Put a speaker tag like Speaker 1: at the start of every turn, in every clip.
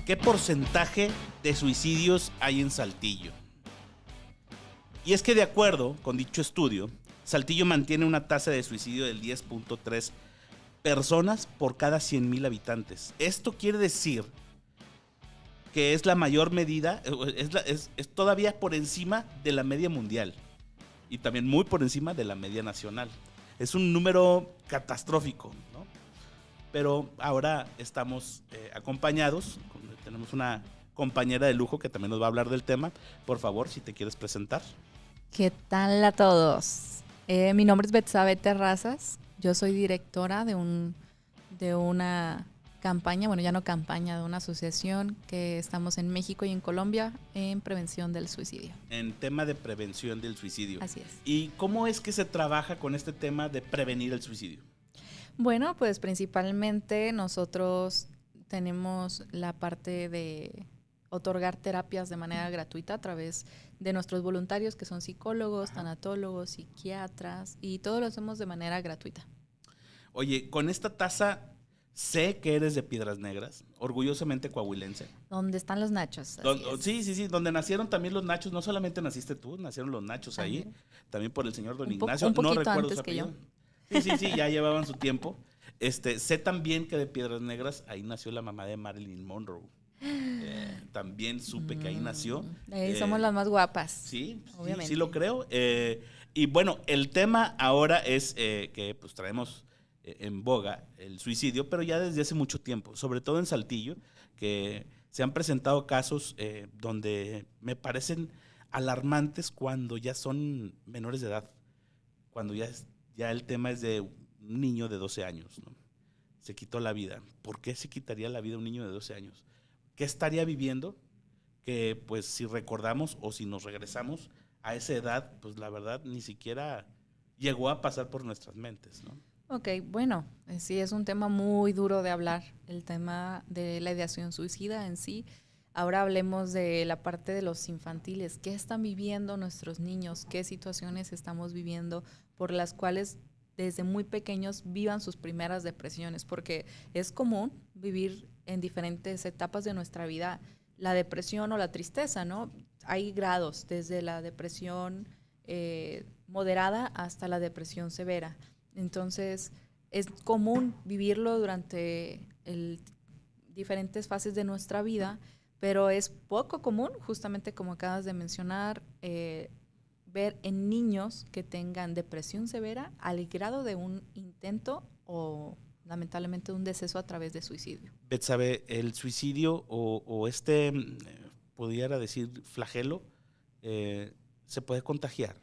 Speaker 1: ¿qué porcentaje de suicidios hay en Saltillo? Y es que de acuerdo con dicho estudio, Saltillo mantiene una tasa de suicidio del 10.3 personas por cada 100,000 habitantes. Esto quiere decir que es la mayor medida, es todavía por encima de la media mundial y también muy por encima de la media nacional. Es un número catastrófico, ¿no? Pero ahora estamos acompañados, tenemos una compañera de lujo que también nos va a hablar del tema. Por favor, si te quieres presentar.
Speaker 2: ¿Qué tal a todos? Mi nombre es Betsabe Terrazas. Yo soy directora de una campaña, bueno, ya no campaña, de una asociación que estamos en México y en Colombia en prevención del suicidio.
Speaker 1: En tema de prevención del suicidio.
Speaker 2: Así es.
Speaker 1: ¿Y cómo es que se trabaja con este tema de prevenir el suicidio?
Speaker 2: Bueno, pues principalmente nosotros tenemos la parte de otorgar terapias de manera gratuita a través de nuestros voluntarios, que son psicólogos, tanatólogos, psiquiatras, y todo lo hacemos de manera gratuita.
Speaker 1: Oye, con esta tasa, sé que eres de Piedras Negras, orgullosamente coahuilense.
Speaker 2: ¿Dónde están los nachos?
Speaker 1: Sí, donde nacieron también los nachos, no solamente naciste tú, nacieron los nachos ahí, también por el señor Don Ignacio,
Speaker 2: un poquito
Speaker 1: no recuerdo
Speaker 2: antes
Speaker 1: su
Speaker 2: que yo.
Speaker 1: apellido. Sí, ya llevaban su tiempo. Sé también que de Piedras Negras, ahí nació la mamá de Marilyn Monroe. También supe que ahí nació.
Speaker 2: Somos las más guapas.
Speaker 1: Sí,
Speaker 2: obviamente.
Speaker 1: Sí lo creo. Y bueno, el tema ahora es que pues traemos en boga el suicidio, pero ya desde hace mucho tiempo, sobre todo en Saltillo, que se han presentado casos donde me parecen alarmantes cuando ya son menores de edad, cuando ya el tema es de un niño de 12 años, ¿no? Se quitó la vida. ¿Por qué se quitaría la vida un niño de 12 años? ¿Qué estaría viviendo? Que pues si recordamos o si nos regresamos a esa edad, pues la verdad ni siquiera llegó a pasar por nuestras mentes, ¿no?
Speaker 2: Ok, bueno, sí es un tema muy duro de hablar, el tema de la ideación suicida en sí. Ahora hablemos de la parte de los infantiles. ¿Qué están viviendo nuestros niños? ¿Qué situaciones estamos viviendo por las cuales desde muy pequeños vivan sus primeras depresiones? Porque es común vivir en diferentes etapas de nuestra vida la depresión o la tristeza, ¿no? Hay grados, desde la depresión moderada hasta la depresión severa. Entonces, es común vivirlo durante diferentes fases de nuestra vida, pero es poco común, justamente como acabas de mencionar, ver en niños que tengan depresión severa al grado de un intento o lamentablemente un deceso a través de suicidio.
Speaker 1: Betsabe, el suicidio o pudiera decir flagelo, se puede contagiar.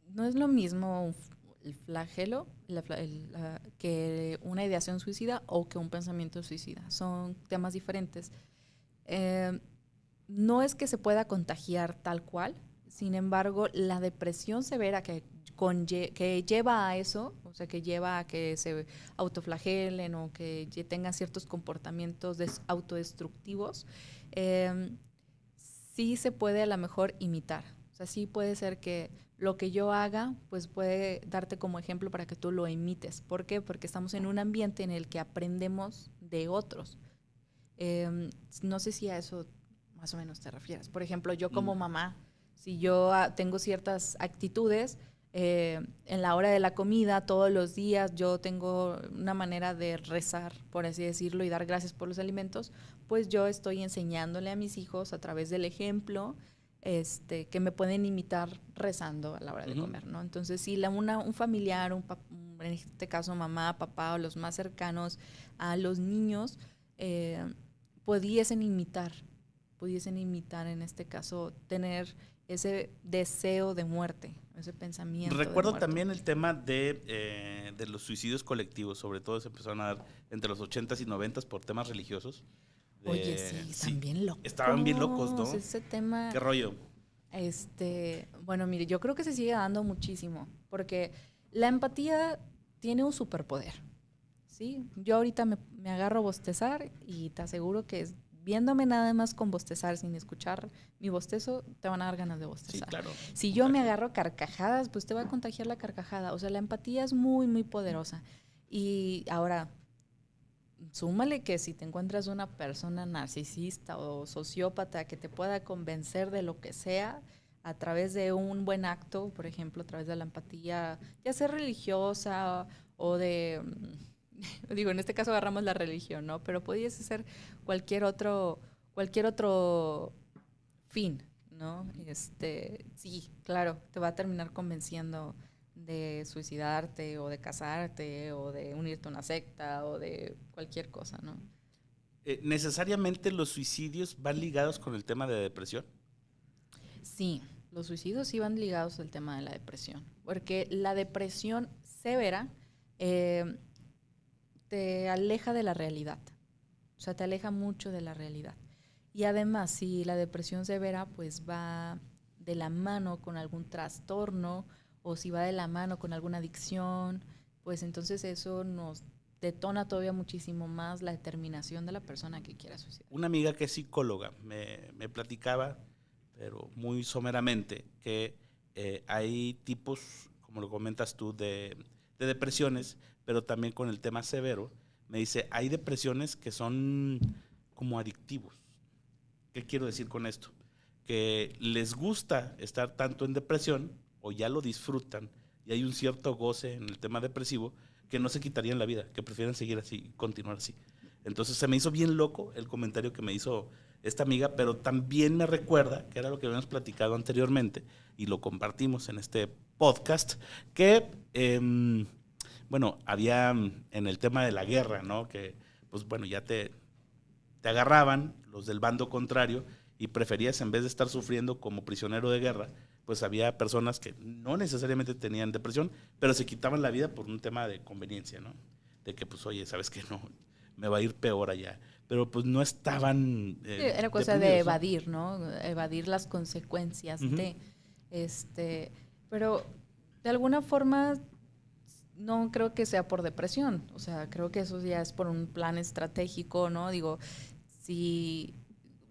Speaker 2: No es lo mismo el flagelo que una ideación suicida o que un pensamiento suicida. Son temas diferentes. No es que se pueda contagiar tal cual, sin embargo, la depresión severa que lleva a eso, o sea, que lleva a que se autoflagelen o que tengan ciertos comportamientos autodestructivos, sí se puede a lo mejor imitar. O sea, sí puede ser que lo que yo haga, pues puede darte como ejemplo para que tú lo imites. ¿Por qué? Porque estamos en un ambiente en el que aprendemos de otros. No sé si a eso más o menos te refieres. Por ejemplo, yo como mamá, si yo tengo ciertas actitudes, en la hora de la comida, todos los días, yo tengo una manera de rezar, por así decirlo, y dar gracias por los alimentos, pues yo estoy enseñándole a mis hijos a través del ejemplo, que me pueden imitar rezando a la hora de comer, ¿no? Entonces, si un familiar, en este caso mamá, papá o los más cercanos a los niños, pudiesen imitar en este caso, tener ese deseo de muerte, ese pensamiento.
Speaker 1: Recuerdo también el tema de los suicidios colectivos, sobre todo se empezaron a dar entre los 80s y 90s por temas religiosos.
Speaker 2: Oye, sí, están bien locos.
Speaker 1: Estaban bien locos, ¿no?
Speaker 2: Ese tema.
Speaker 1: ¿Qué rollo?
Speaker 2: Bueno, mire, yo creo que se sigue dando muchísimo, porque la empatía tiene un superpoder, ¿sí? Yo ahorita me agarro a bostezar y te aseguro que viéndome nada más con bostezar, sin escuchar mi bostezo, te van a dar ganas de bostezar.
Speaker 1: Sí, claro.
Speaker 2: Si yo me agarro carcajadas, pues te va a contagiar la carcajada. O sea, la empatía es muy, muy poderosa. Y ahora, súmale que si te encuentras una persona narcisista o sociópata que te pueda convencer de lo que sea a través de un buen acto, por ejemplo, a través de la empatía, ya sea religiosa o de, digo, en este caso agarramos la religión, ¿no? Pero pudiese ser cualquier otro fin, ¿no? Sí, claro, te va a terminar convenciendo de suicidarte o de casarte o de unirte a una secta o de cualquier cosa, ¿no?
Speaker 1: ¿Necesariamente los suicidios van ligados con el tema de depresión?
Speaker 2: Sí, los suicidios sí van ligados al tema de la depresión, porque la depresión severa te aleja de la realidad, o sea, te aleja mucho de la realidad. Y además, si la depresión severa pues va de la mano con algún trastorno o si va de la mano con alguna adicción, pues entonces eso nos detona todavía muchísimo más la determinación de la persona que quiera suicidar.
Speaker 1: Una amiga que es psicóloga me platicaba, pero muy someramente, que hay tipos, como lo comentas tú, de depresiones, pero también con el tema severo. Me dice, hay depresiones que son como adictivos. ¿Qué quiero decir con esto? Que les gusta estar tanto en depresión o ya lo disfrutan y hay un cierto goce en el tema depresivo que no se quitarían la vida, que prefieren seguir así, continuar así. Entonces se me hizo bien loco el comentario que me hizo esta amiga, pero también me recuerda, que era lo que habíamos platicado anteriormente y lo compartimos en este podcast, que, bueno, había en el tema de la guerra, ¿no? Que, pues bueno, ya te agarraban los del bando contrario y preferías, en vez de estar sufriendo como prisionero de guerra, pues había personas que no necesariamente tenían depresión, pero se quitaban la vida por un tema de conveniencia, ¿no? De que, pues, oye, ¿sabes qué? No, me va a ir peor allá. Pero pues no estaban
Speaker 2: Sí, era cosa de evadir, ¿no? Evadir las consecuencias de, pero de alguna forma no creo que sea por depresión, o sea, creo que eso ya es por un plan estratégico, ¿no? Digo, si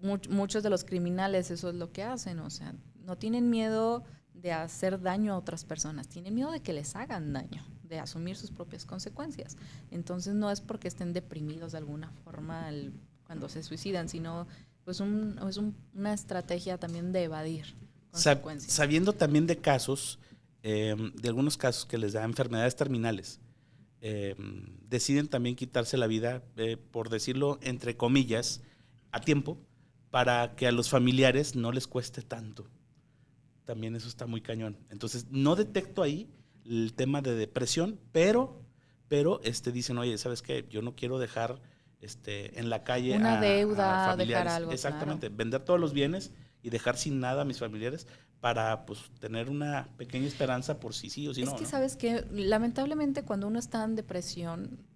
Speaker 2: muchos de los criminales eso es lo que hacen, o sea, no tienen miedo de hacer daño a otras personas, tienen miedo de que les hagan daño, de asumir sus propias consecuencias. Entonces no es porque estén deprimidos de alguna forma cuando se suicidan, sino pues es una estrategia también de evadir consecuencias.
Speaker 1: Sabiendo también de casos, de algunos casos que les da enfermedades terminales, deciden también quitarse la vida, por decirlo entre comillas, a tiempo, para que a los familiares no les cueste tanto. También eso está muy cañón. Entonces, no detecto ahí el tema de depresión, pero dicen, oye, ¿sabes qué? Yo no quiero dejar en la calle
Speaker 2: una deuda,
Speaker 1: a familiares.
Speaker 2: dejar algo.
Speaker 1: Exactamente,
Speaker 2: claro.
Speaker 1: vender todos los bienes y dejar sin nada a mis familiares para pues tener una pequeña esperanza por si sí o si no.
Speaker 2: Es que
Speaker 1: ¿no?
Speaker 2: sabes que lamentablemente cuando uno está en depresión,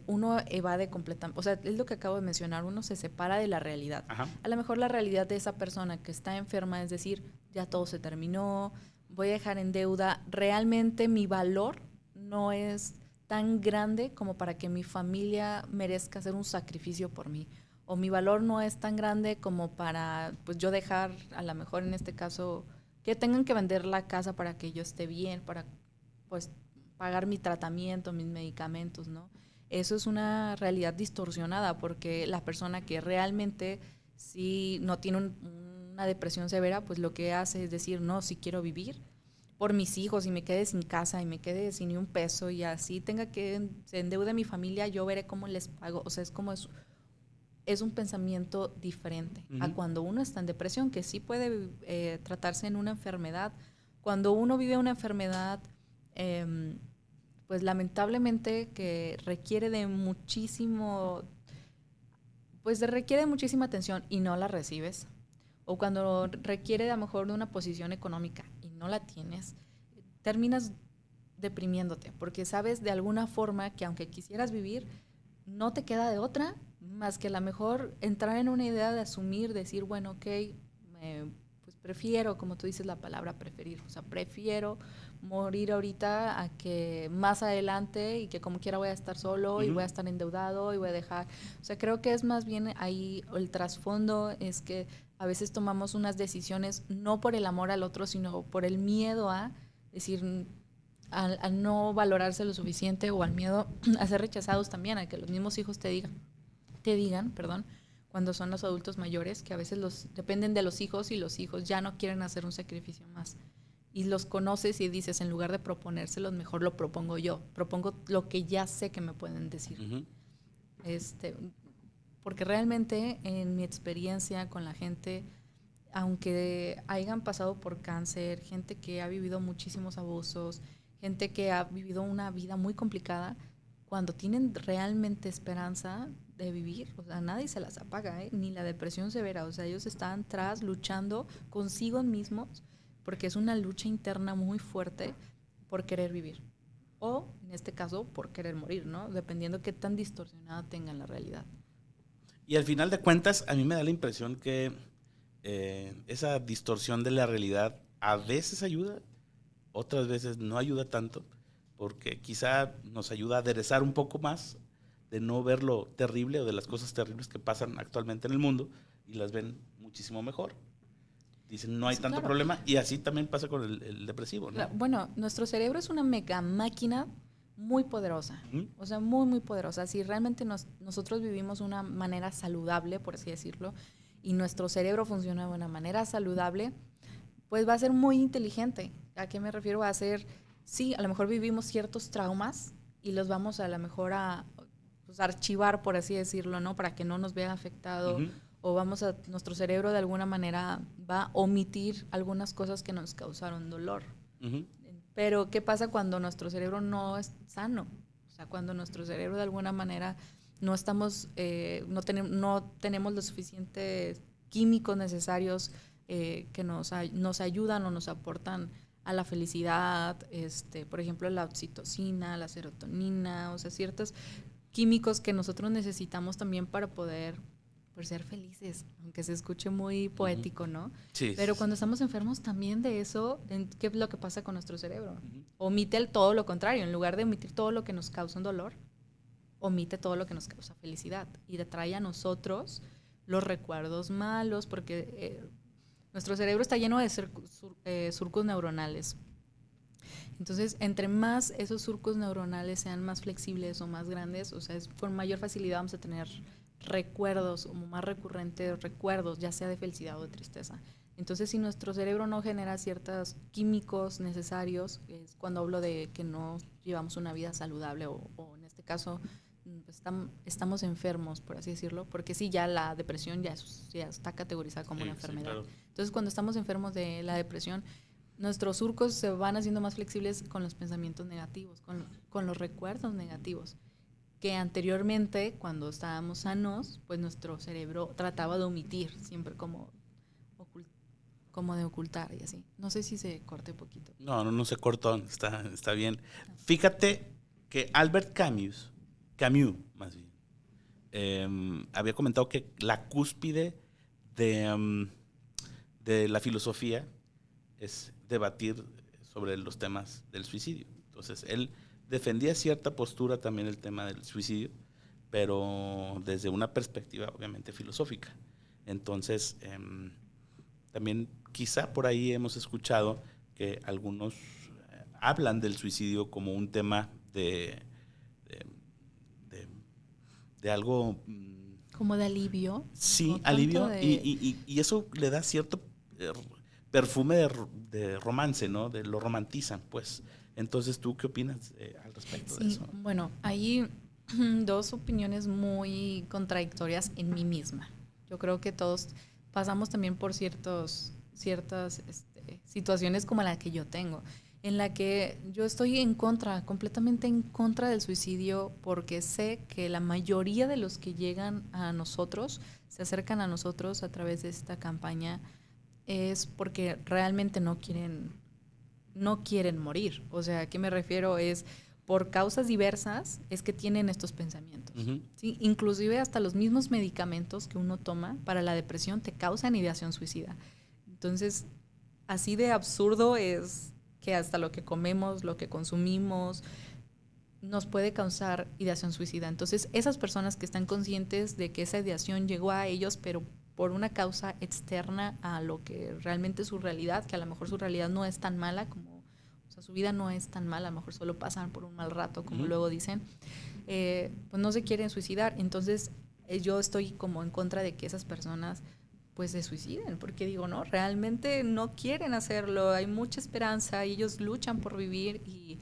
Speaker 2: uno evade completamente, o sea, es lo que acabo de mencionar, uno se separa de la realidad.
Speaker 1: Ajá.
Speaker 2: A lo mejor la realidad de esa persona que está enferma es decir, ya todo se terminó, voy a dejar en deuda, realmente mi valor no es tan grande como para que mi familia merezca hacer un sacrificio por mí, o mi valor no es tan grande como para pues yo dejar, a lo mejor en este caso, que tengan que vender la casa para que yo esté bien, para pues pagar mi tratamiento, mis medicamentos, ¿no? Eso es una realidad distorsionada porque la persona que realmente sí no tiene una depresión severa, pues lo que hace es decir, no, sí quiero vivir por mis hijos y me quede sin casa y me quede sin ni un peso y así tenga que se endeude mi familia, yo veré cómo les pago. O sea, es un pensamiento diferente a cuando uno está en depresión, que sí puede tratarse en una enfermedad. Cuando uno vive una enfermedad, pues lamentablemente que requiere de requiere muchísima atención y no la recibes, o cuando requiere a lo mejor de una posición económica y no la tienes, terminas deprimiéndote, porque sabes de alguna forma que aunque quisieras vivir, no te queda de otra más que a lo mejor entrar en una idea de asumir, decir, bueno, ok, pues prefiero, como tú dices la palabra preferir, o sea, prefiero morir ahorita a que más adelante y que como quiera voy a estar solo y voy a estar endeudado y voy a dejar. O sea, creo que es más bien ahí el trasfondo es que a veces tomamos unas decisiones no por el amor al otro, sino por el miedo a decir, al no valorarse lo suficiente o al miedo a ser rechazados también, a que los mismos hijos te digan, cuando son los adultos mayores, que a veces dependen de los hijos y los hijos ya no quieren hacer un sacrificio más. Y los conoces y dices, en lugar de proponérselos, mejor lo propongo yo. Propongo lo que ya sé que me pueden decir. Uh-huh. Porque realmente, en mi experiencia con la gente, aunque hayan pasado por cáncer, gente que ha vivido muchísimos abusos, gente que ha vivido una vida muy complicada, cuando tienen realmente esperanza de vivir, o sea, nadie se las apaga, ni la depresión severa. O sea, ellos están tras luchando consigo mismos, porque es una lucha interna muy fuerte por querer vivir. O, en este caso, por querer morir, ¿no? Dependiendo qué tan distorsionada tengan la realidad.
Speaker 1: Y al final de cuentas, a mí me da la impresión que esa distorsión de la realidad a veces ayuda, otras veces no ayuda tanto, porque quizá nos ayuda a aderezar un poco más de no ver lo terrible o de las cosas terribles que pasan actualmente en el mundo y las ven muchísimo mejor. Dicen, no hay tanto problema, y así también pasa con el depresivo, ¿no?
Speaker 2: Bueno, nuestro cerebro es una mega máquina muy poderosa, o sea, muy, muy poderosa. Si realmente nosotros vivimos una manera saludable, por así decirlo, y nuestro cerebro funciona de una manera saludable, pues va a ser muy inteligente. ¿A qué me refiero? Va a ser, sí, a lo mejor vivimos ciertos traumas y los vamos a lo mejor a archivar, por así decirlo, ¿no? Para que no nos vea afectado. Uh-huh. O nuestro cerebro de alguna manera va a omitir algunas cosas que nos causaron dolor. Uh-huh. Pero, ¿qué pasa cuando nuestro cerebro no es sano? O sea, cuando nuestro cerebro de alguna manera no tenemos los suficientes químicos necesarios que nos ayudan o nos aportan a la felicidad, por ejemplo, la oxitocina, la serotonina, o sea, ciertos químicos que nosotros necesitamos también para poder por ser felices, aunque se escuche muy poético, ¿no?
Speaker 1: Sí,
Speaker 2: pero cuando estamos enfermos también de eso, ¿qué es lo que pasa con nuestro cerebro? Omite todo lo contrario. En lugar de omitir todo lo que nos causa un dolor, omite todo lo que nos causa felicidad y trae a nosotros los recuerdos malos, porque nuestro cerebro está lleno de surcos neuronales. Entonces, entre más esos surcos neuronales sean más flexibles o más grandes, o sea, con mayor facilidad vamos a tener recuerdos, como más recurrentes recuerdos, ya sea de felicidad o de tristeza. Entonces, si nuestro cerebro no genera ciertos químicos necesarios, es cuando hablo de que no llevamos una vida saludable o en este caso estamos enfermos, por así decirlo, porque sí, ya la depresión ya está categorizada como una enfermedad. Sí, claro. Entonces, cuando estamos enfermos de la depresión, nuestros surcos se van haciendo más flexibles con los pensamientos negativos, con los recuerdos negativos, que anteriormente, cuando estábamos sanos, pues nuestro cerebro trataba de omitir, siempre como de ocultar y así. No sé si se corte un poquito.
Speaker 1: No se cortó, está bien. Fíjate que Albert Camus más bien, había comentado que la cúspide de la filosofía es debatir sobre los temas del suicidio. Entonces, él defendía cierta postura también el tema del suicidio, pero desde una perspectiva obviamente filosófica. Entonces, también quizá por ahí hemos escuchado que algunos hablan del suicidio como un tema de algo...
Speaker 2: ¿Como de alivio?
Speaker 1: Sí, alivio, y eso le da cierto perfume de romance, ¿no? Lo romantizan, pues. Entonces, ¿tú qué opinas al respecto de eso?
Speaker 2: Bueno, hay dos opiniones muy contradictorias en mí misma. Yo creo que todos pasamos también por ciertas situaciones como la que yo tengo, en la que yo estoy completamente en contra del suicidio, porque sé que la mayoría de los que llegan a nosotros, se acercan a nosotros a través de esta campaña, es porque realmente no quieren morir. O sea, ¿a qué me refiero? Es por causas diversas es que tienen estos pensamientos. Uh-huh. ¿Sí? Inclusive hasta los mismos medicamentos que uno toma para la depresión te causan ideación suicida. Entonces, así de absurdo es que hasta lo que comemos, lo que consumimos, nos puede causar ideación suicida. Entonces, esas personas que están conscientes de que esa ideación llegó a ellos, pero por una causa externa a lo que realmente es su realidad, que a lo mejor su realidad no es tan mala como, o sea, sea, su vida no es tan mala, a lo mejor solo pasan por un mal rato, como
Speaker 1: Ujú.
Speaker 2: luego dicen, pues no se quieren suicidar. Entonces, yo estoy como en contra de que esas personas pues se suiciden, porque digo, no, realmente no quieren hacerlo, hay mucha esperanza, ellos luchan por vivir y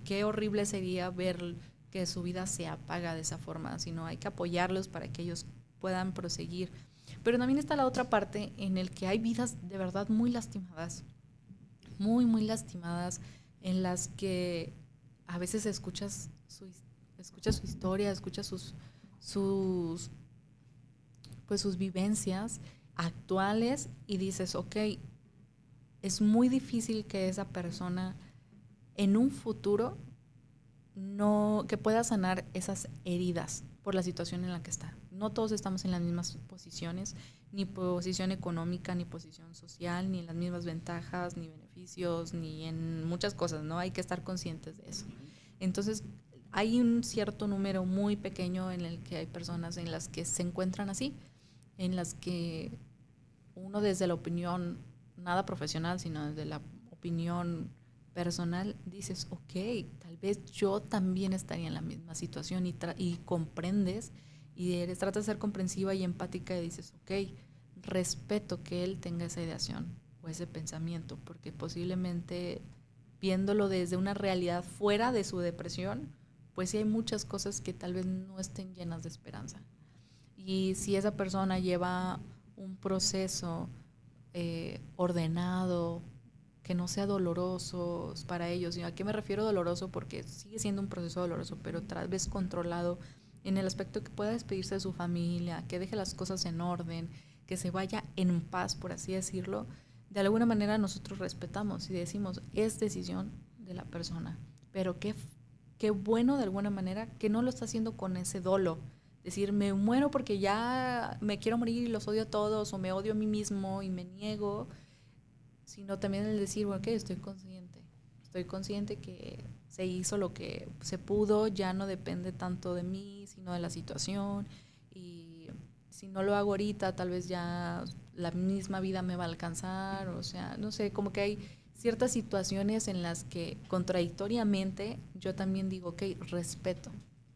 Speaker 2: qué horrible sería ver que su vida se apaga de esa forma, sino hay que apoyarlos para que ellos puedan proseguir. Pero también está la otra parte en el que hay vidas de verdad muy lastimadas, muy, muy lastimadas, en las que a veces escuchas su historia, escuchas sus, pues sus vivencias actuales y dices, ok, es muy difícil que esa persona en un futuro no que pueda sanar esas heridas por la situación en la que está. No todos estamos en las mismas posiciones, ni posición económica, ni posición social, ni en las mismas ventajas, ni beneficios, ni en muchas cosas, ¿no? Hay que estar conscientes de eso. Entonces, hay un cierto número muy pequeño en el que hay personas en las que se encuentran así, en las que uno desde la opinión, nada profesional, sino desde la opinión personal, dices, ok, tal vez yo también estaría en la misma situación y comprendes y tratas de ser comprensiva y empática y dices, ok, respeto que él tenga esa ideación o ese pensamiento, porque posiblemente viéndolo desde una realidad fuera de su depresión, pues sí hay muchas cosas que tal vez no estén llenas de esperanza. Y si esa persona lleva un proceso ordenado, que no sea doloroso para ellos. ¿Y a qué me refiero doloroso? Porque sigue siendo un proceso doloroso, pero tal vez controlado en el aspecto que pueda despedirse de su familia, que deje las cosas en orden, que se vaya en paz, por así decirlo. De alguna manera nosotros respetamos y decimos, es decisión de la persona, pero qué bueno de alguna manera que no lo está haciendo con ese dolo. Decir, me muero porque ya me quiero morir y los odio a todos, o me odio a mí mismo y me niego, sino también el decir, bueno, que estoy consciente que se hizo lo que se pudo, ya no depende tanto de mí, sino de la situación, y si no lo hago ahorita, tal vez ya la misma vida me va a alcanzar, o sea, no sé, como que hay ciertas situaciones en las que contradictoriamente yo también digo, ok, respeto,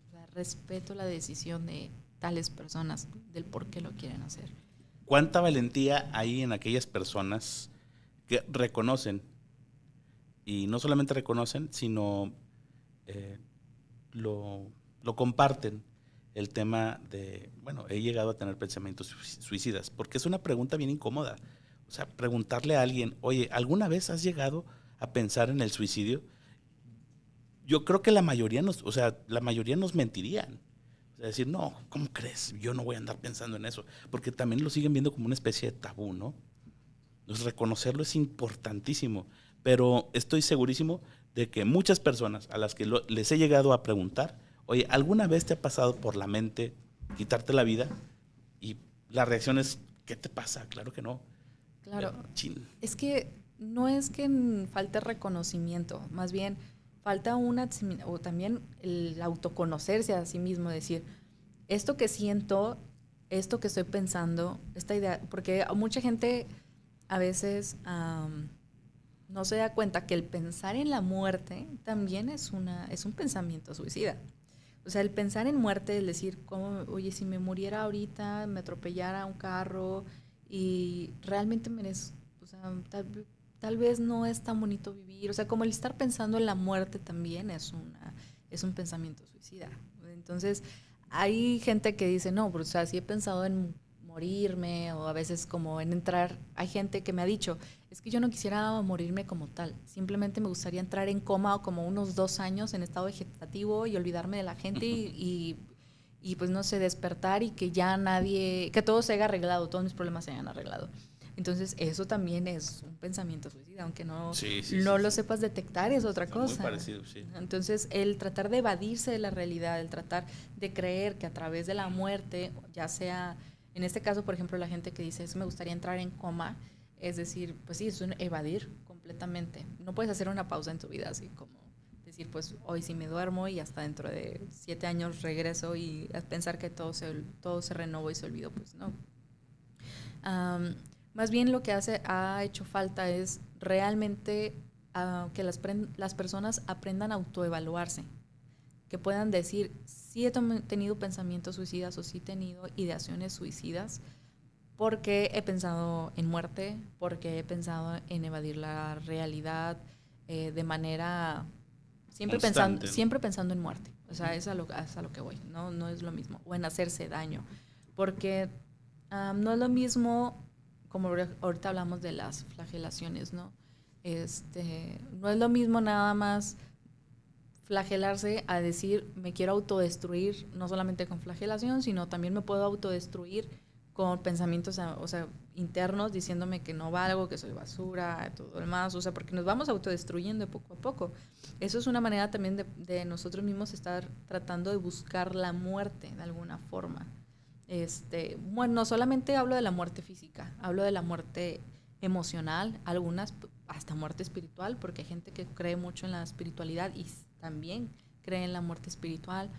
Speaker 2: o sea, respeto la decisión de tales personas, del por qué lo quieren hacer.
Speaker 1: ¿Cuánta valentía hay en aquellas personas que reconocen, y no solamente reconocen, sino eh, lo, lo comparten, el tema de, bueno, he llegado a tener pensamientos suicidas? Porque es una pregunta bien incómoda. O sea, preguntarle a alguien, oye, ¿alguna vez has llegado a pensar en el suicidio? Yo creo que la mayoría nos mentirían. O sea, decir, no, ¿cómo crees? Yo no voy a andar pensando en eso. Porque también lo siguen viendo como una especie de tabú, ¿no? Entonces, reconocerlo es importantísimo. Pero estoy segurísimo de que muchas personas a las que les he llegado a preguntar, oye, ¿alguna vez te ha pasado por la mente quitarte la vida? Y la reacción es, ¿qué te pasa? Claro que no.
Speaker 2: Claro,
Speaker 1: Chin.
Speaker 2: es que no es que falte reconocimiento, más bien falta o también el autoconocerse a sí mismo, decir, esto que siento, esto que estoy pensando, esta idea, porque mucha gente a veces no se da cuenta que el pensar en la muerte también es un pensamiento suicida. O sea, el pensar en muerte, el decir, ¿cómo, oye, si me muriera ahorita, me atropellara un carro y realmente merezco, o sea, tal vez no es tan bonito vivir. O sea, como el estar pensando en la muerte también es un pensamiento suicida. Entonces, hay gente que dice, no, pero, o sea, sí he pensado en morirme o a veces como en entrar. Hay gente que me ha dicho, es que yo no quisiera morirme como tal, simplemente me gustaría entrar en coma o como unos 2 años en estado vegetativo y olvidarme de la gente y pues no sé, despertar y que ya nadie, que todo se haya arreglado, todos mis problemas se hayan arreglado. Entonces eso también es un pensamiento suicida, aunque
Speaker 1: Sí, sí,
Speaker 2: no
Speaker 1: sí,
Speaker 2: lo
Speaker 1: sí.
Speaker 2: sepas detectar es otra
Speaker 1: Son muy
Speaker 2: cosa.
Speaker 1: parecidos, sí.
Speaker 2: Entonces el tratar de evadirse de la realidad, el tratar de creer que a través de la muerte, ya sea, en este caso por ejemplo la gente que dice, eso me gustaría entrar en coma, es decir, pues sí, es un evadir completamente. No puedes hacer una pausa en tu vida así como decir, pues hoy sí me duermo y hasta dentro de 7 años regreso y a pensar que todo se renovó y se olvidó, pues no. Um, Más bien lo que ha hecho falta es realmente que las personas aprendan a autoevaluarse, que puedan decir, sí he tenido pensamientos suicidas o sí he tenido ideaciones suicidas, porque he pensado en muerte, porque he pensado en evadir la realidad de manera
Speaker 1: Constante, ¿no?
Speaker 2: siempre pensando en muerte. O sea, es a lo que voy, no es lo mismo. O en hacerse daño. Porque no es lo mismo, como ahorita hablamos de las flagelaciones, ¿no? No es lo mismo nada más flagelarse a decir, me quiero autodestruir, no solamente con flagelación, sino también me puedo autodestruir con pensamientos, o sea, internos, diciéndome que no valgo, que soy basura, todo lo demás, o sea, porque nos vamos autodestruyendo poco a poco. Eso es una manera también de nosotros mismos estar tratando de buscar la muerte de alguna forma. Bueno, no solamente hablo de la muerte física, hablo de la muerte emocional, algunas hasta muerte espiritual, porque hay gente que cree mucho en la espiritualidad y también cree en la muerte espiritual.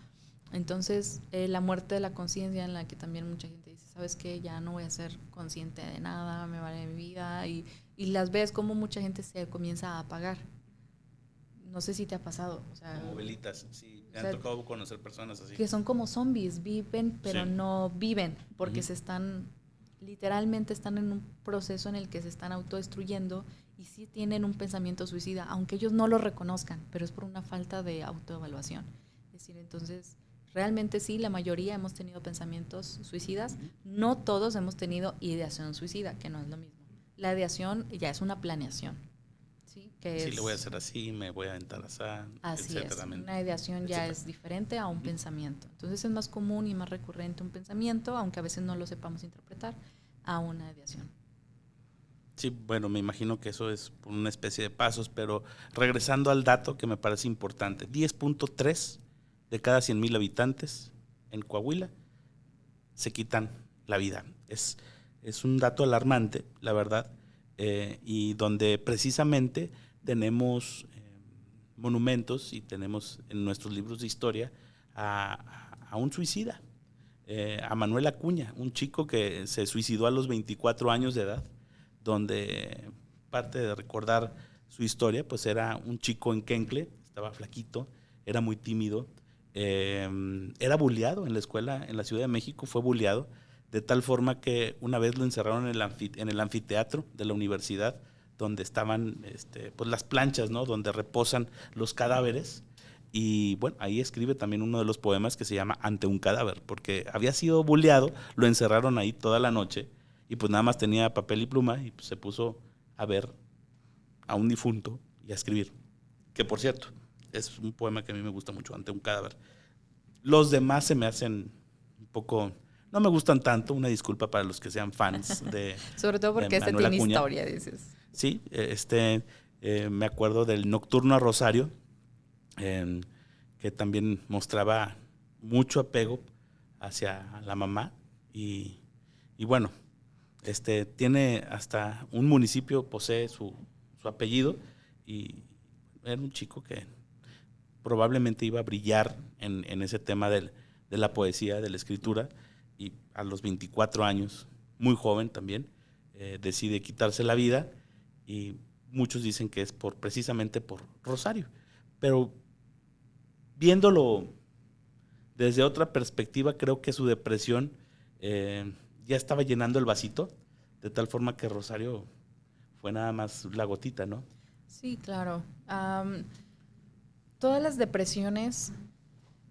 Speaker 2: Entonces, la muerte de la conciencia, en la que también mucha gente dice, ¿sabes qué? Ya no voy a ser consciente de nada, me vale mi vida. Y las ves como mucha gente se comienza a apagar. No sé si te ha pasado. O sea,
Speaker 1: como velitas, sí. Me
Speaker 2: o
Speaker 1: han
Speaker 2: sea,
Speaker 1: tocado conocer personas así.
Speaker 2: que son como zombies, viven, pero
Speaker 1: Sí.
Speaker 2: no viven, porque literalmente están en un proceso en el que se están autodestruyendo y sí tienen un pensamiento suicida, aunque ellos no lo reconozcan, pero es por una falta de autoevaluación. Es decir, entonces, realmente sí, la mayoría hemos tenido pensamientos suicidas, no todos hemos tenido ideación suicida, que no es lo mismo. La ideación ya es una planeación, ¿sí? Que
Speaker 1: Sí,
Speaker 2: es,
Speaker 1: le voy a hacer así, me voy a aventar así,
Speaker 2: así es,
Speaker 1: etcétera.
Speaker 2: una ideación ya
Speaker 1: Etcétera.
Speaker 2: es diferente a un pensamiento. Entonces es más común y más recurrente un pensamiento, aunque a veces no lo sepamos interpretar, a una ideación.
Speaker 1: Sí, bueno, me imagino que eso es por una especie de pasos, pero regresando al dato que me parece importante, 10.3 de cada 100,000 habitantes en Coahuila se quitan la vida. Es un dato alarmante, la verdad, y donde precisamente tenemos monumentos y tenemos en nuestros libros de historia a un suicida, a Manuel Acuña, un chico que se suicidó a los 24 años de edad, donde parte de recordar su historia, pues era un chico enquencle, estaba flaquito, era muy tímido, era bulleado en la escuela, en la Ciudad de México fue bulleado, de tal forma que una vez lo encerraron en el anfiteatro de la universidad, donde estaban pues las planchas, ¿no? Donde reposan los cadáveres. Y bueno, ahí escribe también uno de los poemas que se llama Ante un cadáver, porque había sido bulleado, lo encerraron ahí toda la noche y pues nada más tenía papel y pluma y pues se puso a ver a un difunto y a escribir. Que por cierto, es un poema que a mí me gusta mucho, Ante un cadáver. Los demás se me hacen un poco, no me gustan tanto, una disculpa para los que sean fans
Speaker 2: Sobre todo
Speaker 1: de
Speaker 2: porque este
Speaker 1: Manuel
Speaker 2: tiene
Speaker 1: Acuña.
Speaker 2: historia, dices.
Speaker 1: Sí, me acuerdo del Nocturno a Rosario, que también mostraba mucho apego hacia la mamá y bueno, tiene hasta un municipio, posee su apellido y era un chico que probablemente iba a brillar en ese tema de la poesía, de la escritura y a los 24 años, muy joven también, decide quitarse la vida y muchos dicen que es precisamente por Rosario, pero viéndolo desde otra perspectiva, creo que su depresión ya estaba llenando el vasito, de tal forma que Rosario fue nada más la gotita, ¿no?
Speaker 2: Sí, claro. Todas las depresiones,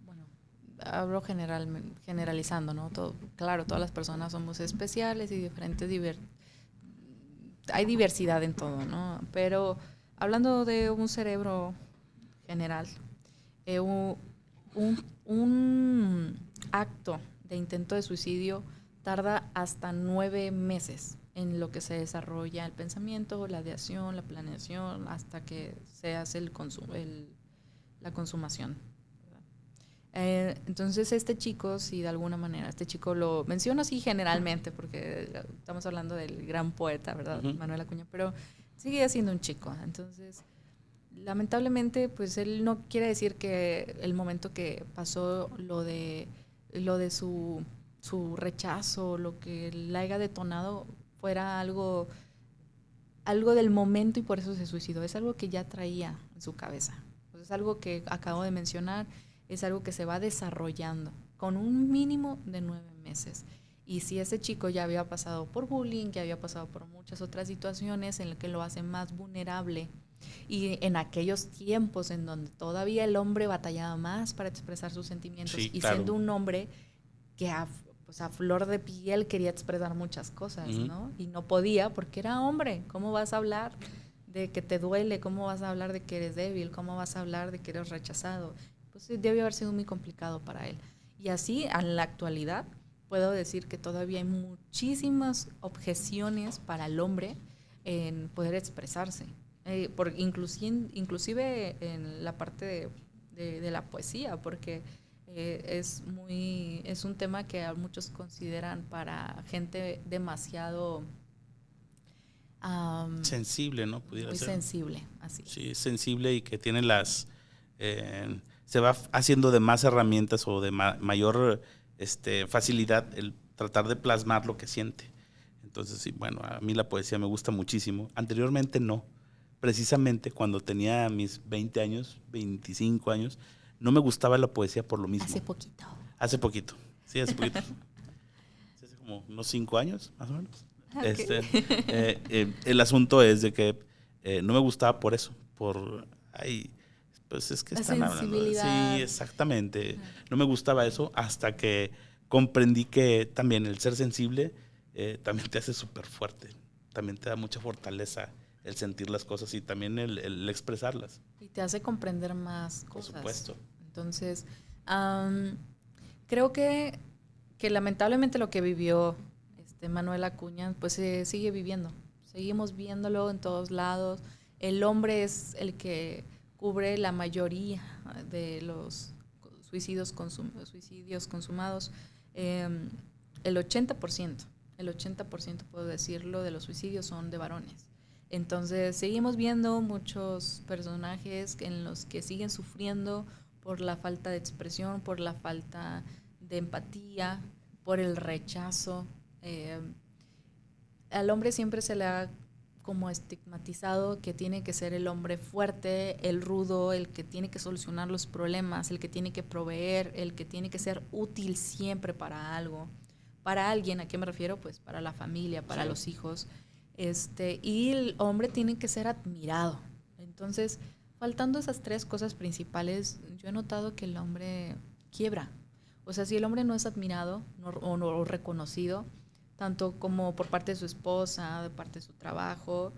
Speaker 2: bueno, hablo generalizando, ¿no? Claro, todas las personas somos especiales y diferentes, hay diversidad en todo, ¿no? Pero hablando de un cerebro general, un acto de intento de suicidio tarda hasta 9 meses en lo que se desarrolla el pensamiento, la ideación, la planeación, hasta que se hace la consumación. Entonces este chico, si de alguna manera, este chico lo menciono así generalmente, porque estamos hablando del gran poeta, ¿verdad?
Speaker 1: Uh-huh.
Speaker 2: Manuel Acuña, pero sigue siendo un chico. Entonces, lamentablemente, pues él no quiere decir que el momento que pasó lo de su rechazo, lo que le haya detonado, fuera algo algo del momento y por eso se suicidó. Es algo que ya traía en su cabeza. Pues es algo que acabo de mencionar, es algo que se va desarrollando con un mínimo de 9 meses. Y si ese chico ya había pasado por bullying, ya había pasado por muchas otras situaciones en las que lo hace más vulnerable, y en aquellos tiempos en donde todavía el hombre batallaba más para expresar sus sentimientos,
Speaker 1: Sí,
Speaker 2: y
Speaker 1: claro.
Speaker 2: siendo un hombre que pues a flor de piel quería expresar muchas cosas, ¿no? Y no podía porque era hombre. ¿Cómo vas a hablar de que te duele? ¿Cómo vas a hablar de que eres débil? ¿Cómo vas a hablar de que eres rechazado? Pues debió haber sido muy complicado para él. Y así, en la actualidad, puedo decir que todavía hay muchísimas objeciones para el hombre en poder expresarse. Inclusive en la parte de la poesía, porque es un tema que a muchos consideran para gente demasiado
Speaker 1: sensible, ¿no? Pudiera
Speaker 2: muy
Speaker 1: ser.
Speaker 2: sensible, así.
Speaker 1: Sí, es sensible y que tiene se va haciendo de más herramientas o de mayor facilidad el tratar de plasmar lo que siente. Entonces, sí, bueno, a mí la poesía me gusta muchísimo. Anteriormente no. Precisamente cuando tenía mis 20 años, 25 años, no me gustaba la poesía por lo mismo.
Speaker 2: Hace poquito.
Speaker 1: Hace poquito, sí, hace poquito. Hace como unos 5 años, más o menos. Okay. El asunto es de que no me gustaba por eso, pues es que están hablando. Sí, exactamente. No me gustaba eso hasta que comprendí que también el ser sensible también te hace súper fuerte, también te da mucha fortaleza el sentir las cosas y también el expresarlas.
Speaker 2: Y te hace comprender más cosas.
Speaker 1: Por supuesto.
Speaker 2: Entonces, creo que lamentablemente lo que vivió Manuel Acuña, pues se sigue viviendo. Seguimos viéndolo en todos lados. El hombre es el que cubre la mayoría de los suicidios consumados. El 80% puedo decirlo, de los suicidios son de varones. Entonces seguimos viendo muchos personajes en los que siguen sufriendo por la falta de expresión, por la falta de empatía, por el rechazo. Al hombre siempre se le ha como estigmatizado que tiene que ser el hombre fuerte, el rudo, el que tiene que solucionar los problemas, el que tiene que proveer, el que tiene que ser útil siempre para algo. Para alguien, ¿a qué me refiero? Pues para la familia, para sí, los hijos. Y el hombre tiene que ser admirado. Entonces, faltando esas 3 cosas principales, yo he notado que el hombre quiebra. O sea, si el hombre no es admirado o reconocido, tanto como por parte de su esposa, de parte de su trabajo,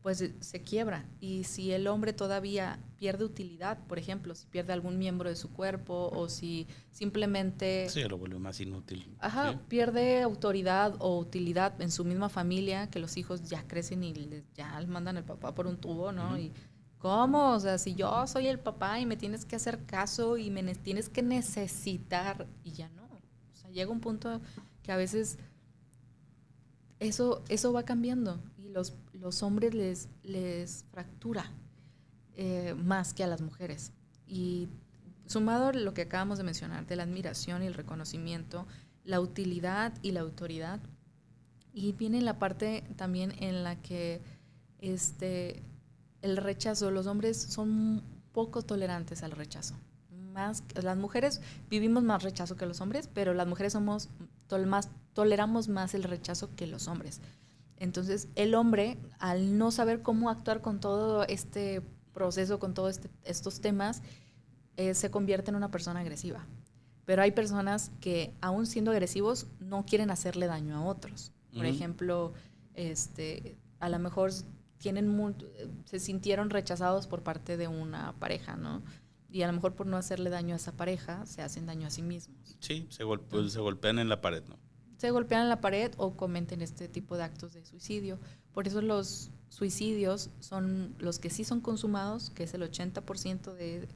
Speaker 2: pues se quiebra. Y si el hombre todavía pierde utilidad, por ejemplo, si pierde algún miembro de su cuerpo o si simplemente...
Speaker 1: Sí, lo vuelve más inútil.
Speaker 2: Ajá, ¿sí? Pierde autoridad o utilidad en su misma familia, que los hijos ya crecen y ya mandan al papá por un tubo, ¿no? Uh-huh. Y ¿cómo? O sea, si yo soy el papá y me tienes que hacer caso y me tienes que necesitar, y ya no. O sea, llega un punto que a veces eso va cambiando y los hombres les fractura más que a las mujeres. Y sumado a lo que acabamos de mencionar, de la admiración y el reconocimiento, la utilidad y la autoridad, y viene la parte también en la que el rechazo, los hombres son poco tolerantes al rechazo. Las mujeres vivimos más rechazo que los hombres, pero las mujeres toleramos más el rechazo que los hombres. Entonces, el hombre, al no saber cómo actuar con todo este proceso, con todos estos temas, se convierte en una persona agresiva. Pero hay personas que, aún siendo agresivos, no quieren hacerle daño a otros. Por ejemplo, a lo mejor se sintieron rechazados por parte de una pareja, ¿no? Y a lo mejor por no hacerle daño a esa pareja, se hacen daño a sí mismos.
Speaker 1: Sí, se golpean en la pared, ¿no?
Speaker 2: Se golpean en la pared o cometen este tipo de actos de suicidio. Por eso los suicidios son los que sí son consumados, que es el 80% de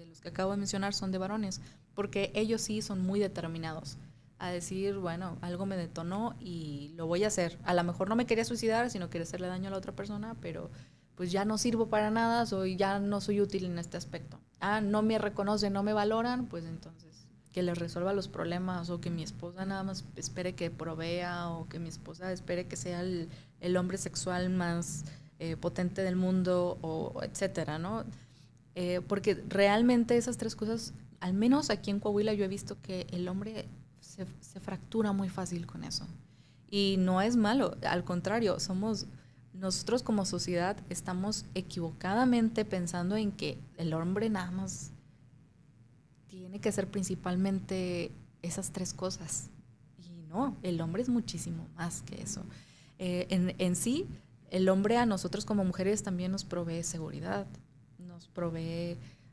Speaker 2: los que acabo de mencionar, son de varones, porque ellos sí son muy determinados a decir, bueno, algo me detonó y lo voy a hacer. A lo mejor no me quería suicidar, sino quería hacerle daño a la otra persona, pero pues ya no sirvo para nada, ya no soy útil en este aspecto. No me reconocen, no me valoran, pues entonces que le resuelva los problemas, o que mi esposa nada más espere que provea, o que mi esposa espere que sea el hombre sexual más potente del mundo, o etcétera, ¿no? Porque realmente esas tres cosas, al menos aquí en Coahuila, yo he visto que el hombre se fractura muy fácil con eso. Y no es malo, al contrario, nosotros como sociedad estamos equivocadamente pensando en que el hombre nada más tiene que ser principalmente esas tres cosas. Y no, el hombre es muchísimo más que eso. En sí, el hombre a nosotros como mujeres también nos provee seguridad,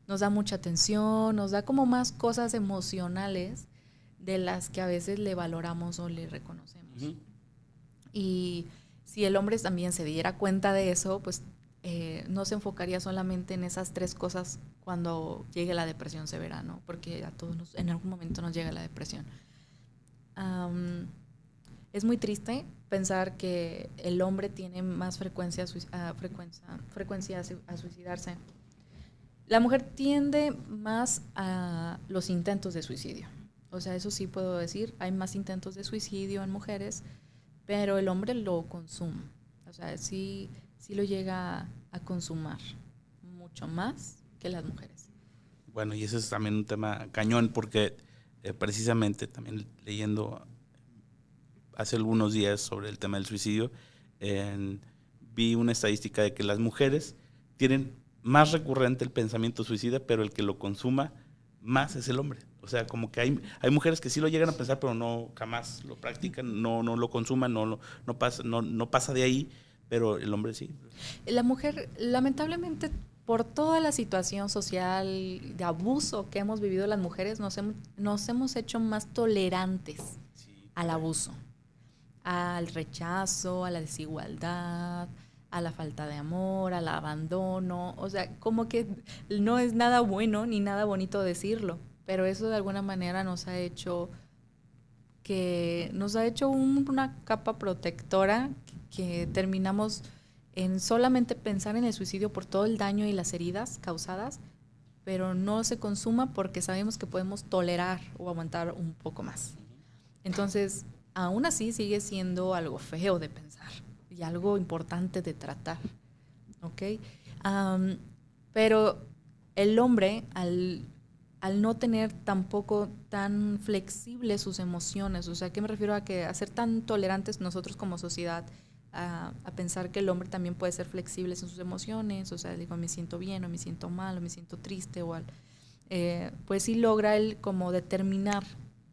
Speaker 2: nos da mucha atención, nos da como más cosas emocionales de las que a veces le valoramos o le reconocemos. Uh-huh. Y si el hombre también se diera cuenta de eso, pues no se enfocaría solamente en esas tres cosas cuando llegue la depresión severa, ¿no? Porque a todos en algún momento nos llega la depresión. Es muy triste pensar que el hombre tiene más frecuencia a suicidarse. La mujer tiende más a los intentos de suicidio. O sea, eso sí puedo decir, hay más intentos de suicidio en mujeres, pero el hombre lo consume. O sea, sí lo llega a consumar mucho más que las mujeres.
Speaker 1: Bueno, y ese es también un tema cañón, porque precisamente también leyendo hace algunos días sobre el tema del suicidio, vi una estadística de que las mujeres tienen más recurrente el pensamiento suicida, pero el que lo consuma más es el hombre. O sea, como que hay mujeres que sí lo llegan a pensar, pero no jamás lo practican, no lo consuman, no pasa de ahí, pero el hombre sí.
Speaker 2: La mujer, lamentablemente, por toda la situación social de abuso que hemos vivido las mujeres, nos hemos hecho más tolerantes al abuso, al rechazo, a la desigualdad, a la falta de amor, al abandono. O sea, como que no es nada bueno ni nada bonito decirlo, pero eso de alguna manera nos ha hecho una capa protectora que terminamos en solamente pensar en el suicidio por todo el daño y las heridas causadas, pero no se consuma porque sabemos que podemos tolerar o aguantar un poco más. Entonces, aún así sigue siendo algo feo de pensar y algo importante de tratar, ¿ok? Pero el hombre, al no tener tampoco tan flexibles sus emociones, o sea, ¿qué me refiero a que a ser tan tolerantes nosotros como sociedad, a pensar que el hombre también puede ser flexible en sus emociones? O sea, digo, me siento bien o me siento mal o me siento triste pues sí logra él como determinar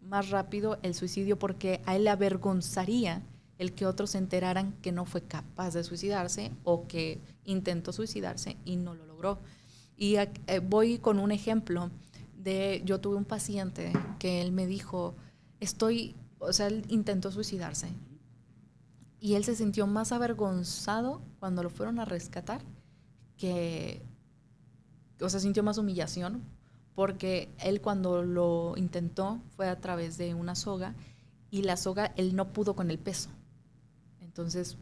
Speaker 2: más rápido el suicidio, porque a él le avergonzaría el que otros se enteraran que no fue capaz de suicidarse o que intentó suicidarse y no lo logró. Y voy con un ejemplo yo tuve un paciente que él me dijo, él intentó suicidarse y él se sintió más avergonzado cuando lo fueron a rescatar sintió más humillación, porque él cuando lo intentó fue a través de una soga y la soga él no pudo con el peso. Entonces,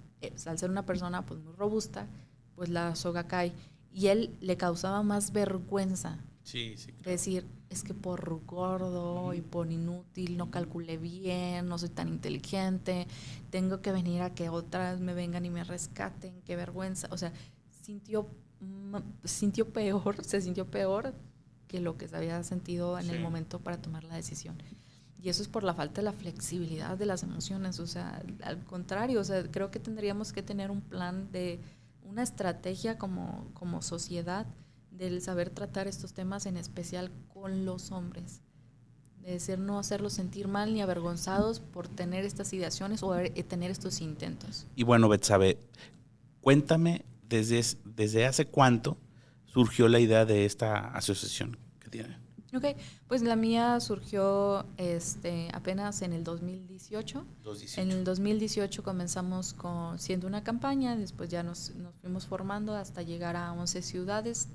Speaker 2: al ser una persona pues muy robusta, pues la soga cae y él le causaba más vergüenza.
Speaker 1: Sí, claro.
Speaker 2: Decir, es que por gordo y por inútil no calculé bien, no soy tan inteligente, tengo que venir a que otras me vengan y me rescaten, qué vergüenza. O sea, se sintió peor que lo que se había sentido en el momento para tomar la decisión. Y eso es por la falta de la flexibilidad de las emociones. O sea, al contrario, o sea, creo que tendríamos que tener un plan una estrategia como sociedad del saber tratar estos temas, en especial con los hombres. De decir, no hacerlos sentir mal ni avergonzados por tener estas ideaciones o tener estos intentos.
Speaker 1: Y bueno, Betsabe, cuéntame desde hace cuánto surgió la idea de esta asociación que tienen.
Speaker 2: Ok, pues la mía surgió apenas en el 2018. En el 2018 comenzamos siendo una campaña, después ya nos fuimos formando hasta llegar a 11 ciudades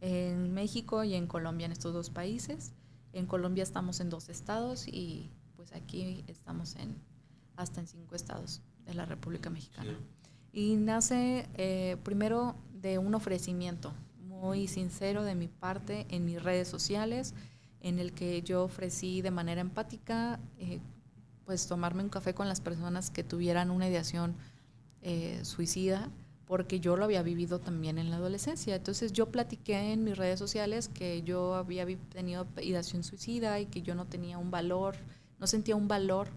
Speaker 2: en México y en Colombia, en estos dos países. En Colombia estamos en 2 estados y pues aquí estamos hasta en 5 estados de la República Mexicana. Sí. Y nace primero de un ofrecimiento muy sincero de mi parte en mis redes sociales, en el que yo ofrecí de manera empática pues tomarme un café con las personas que tuvieran una ideación suicida, porque yo lo había vivido también en la adolescencia. Entonces yo platiqué en mis redes sociales que yo había tenido ideación suicida y que yo no tenía un valor, no sentía un valor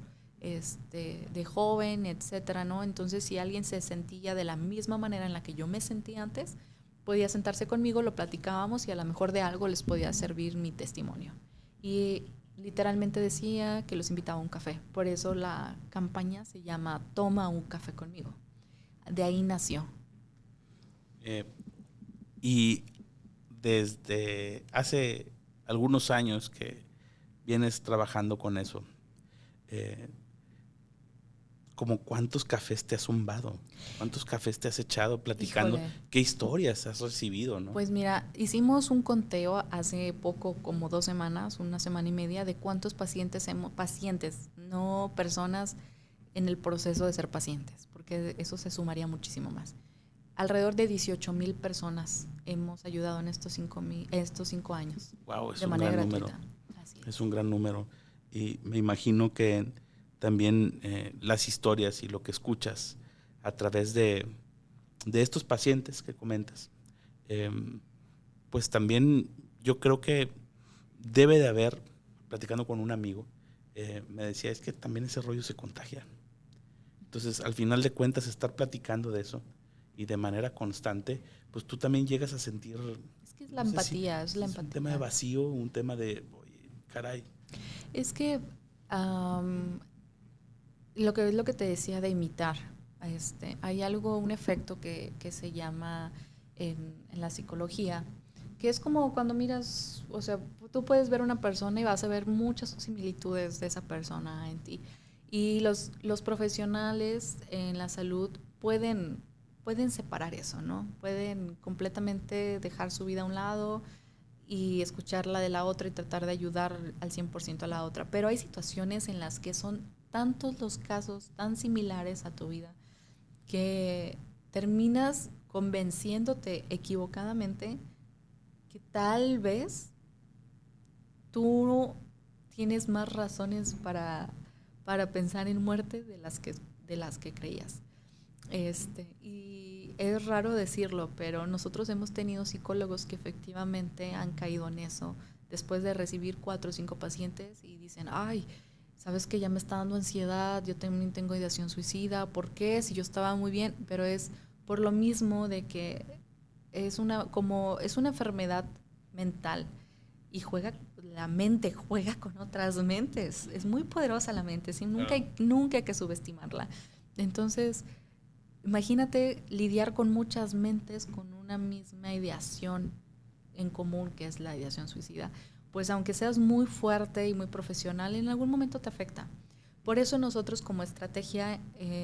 Speaker 2: de joven, etcétera, ¿no? Entonces si alguien se sentía de la misma manera en la que yo me sentía antes, podía sentarse conmigo, lo platicábamos y a lo mejor de algo les podía servir mi testimonio. Y literalmente decía que los invitaba a un café. Por eso la campaña se llama Toma un café conmigo. De ahí nació.
Speaker 1: Y desde hace algunos años que vienes trabajando con eso, ¿como cuántos cafés te has zumbado? ¿Cuántos cafés te has echado platicando?
Speaker 2: Híjole.
Speaker 1: ¿Qué historias has recibido, no?
Speaker 2: Pues mira, hicimos un conteo hace poco, como 2 semanas, una semana y media, de cuántos pacientes, no personas en el proceso de ser pacientes, porque eso se sumaría muchísimo más. Alrededor de 18,000 personas hemos ayudado en estos 5 años.
Speaker 1: Wow, es
Speaker 2: de
Speaker 1: un
Speaker 2: manera
Speaker 1: gran
Speaker 2: gratuita.
Speaker 1: número.
Speaker 2: Así es.
Speaker 1: Es un gran número. Y me imagino que también las historias y lo que escuchas a través de estos pacientes que comentas, pues también yo creo que debe de haber, platicando con un amigo, me decía, es que también ese rollo se contagia. Entonces, al final de cuentas, estar platicando de eso y de manera constante, pues tú también llegas a sentir...
Speaker 2: Es que es la empatía, es la empatía.
Speaker 1: Un tema de vacío, un tema de, oye, caray.
Speaker 2: Es que lo que te decía de imitar, hay un efecto que se llama en la psicología, que es como cuando miras, o sea, tú puedes ver una persona y vas a ver muchas similitudes de esa persona en ti. Y los profesionales en la salud pueden separar eso, ¿no? Pueden completamente dejar su vida a un lado y escuchar la de la otra y tratar de ayudar al 100% a la otra. Pero hay situaciones en las que son tantos los casos tan similares a tu vida que terminas convenciéndote equivocadamente que tal vez tú tienes más razones para pensar en muerte de las que creías. Y es raro decirlo, pero nosotros hemos tenido psicólogos que efectivamente han caído en eso después de recibir 4 o 5 pacientes y dicen, ay, sabes que ya me está dando ansiedad, yo también tengo ideación suicida, ¿por qué? Si yo estaba muy bien, pero es por lo mismo de que es una enfermedad mental y la mente juega con otras mentes, es muy poderosa la mente, ¿sí? Nunca hay que subestimarla. Entonces, imagínate lidiar con muchas mentes con una misma ideación en común, que es la ideación suicida. Pues aunque seas muy fuerte y muy profesional, en algún momento te afecta. Por eso nosotros como estrategia,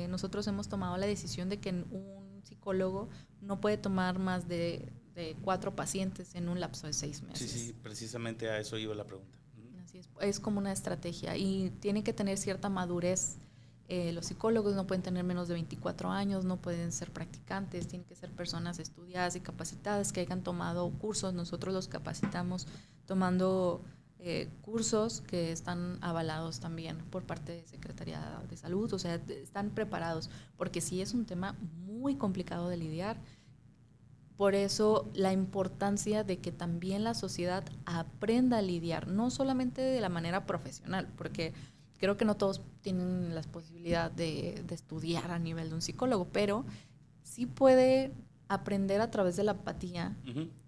Speaker 2: nosotros hemos tomado la decisión de que un psicólogo no puede tomar más de 4 pacientes en un lapso de 6 meses.
Speaker 1: Sí, precisamente a eso iba la pregunta.
Speaker 2: Así es como una estrategia y tiene que tener cierta madurez. Los psicólogos no pueden tener menos de 24 años, no pueden ser practicantes, tienen que ser personas estudiadas y capacitadas que hayan tomado cursos. Nosotros los capacitamos tomando cursos que están avalados también por parte de Secretaría de Salud, o sea, están preparados, porque sí es un tema muy complicado de lidiar. Por eso la importancia de que también la sociedad aprenda a lidiar, no solamente de la manera profesional, porque creo que no todos tienen la posibilidad de estudiar a nivel de un psicólogo, pero sí puede aprender a través de la empatía,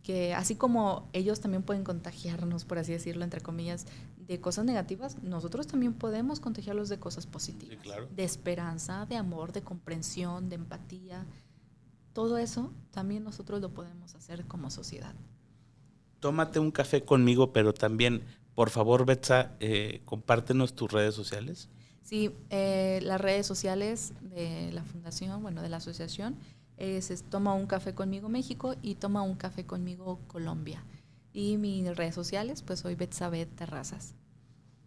Speaker 2: que así como ellos también pueden contagiarnos, por así decirlo, entre comillas, de cosas negativas, nosotros también podemos contagiarlos de cosas positivas,
Speaker 1: sí, claro.
Speaker 2: De esperanza, de amor, de comprensión, de empatía. Todo eso también nosotros lo podemos hacer como sociedad.
Speaker 1: Tómate un café conmigo, pero también, por favor, Betsa, compártenos tus redes sociales.
Speaker 2: Sí, las redes sociales de la fundación, de la asociación, es Toma un Café Conmigo México y Toma un Café Conmigo Colombia. Y mis redes sociales, pues soy Betsabeth Terrazas.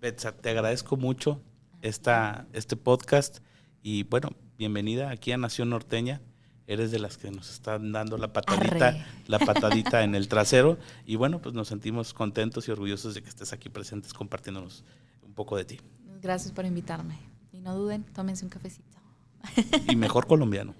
Speaker 1: Betsa, te agradezco mucho este podcast y bueno, bienvenida aquí a Nación Norteña. eres de las que nos están dando la patadita en el trasero. Y bueno, pues nos sentimos contentos y orgullosos de que estés aquí presentes compartiéndonos un poco de ti.
Speaker 2: Gracias por invitarme. Y no duden, tómense un cafecito.
Speaker 1: Y mejor colombiano.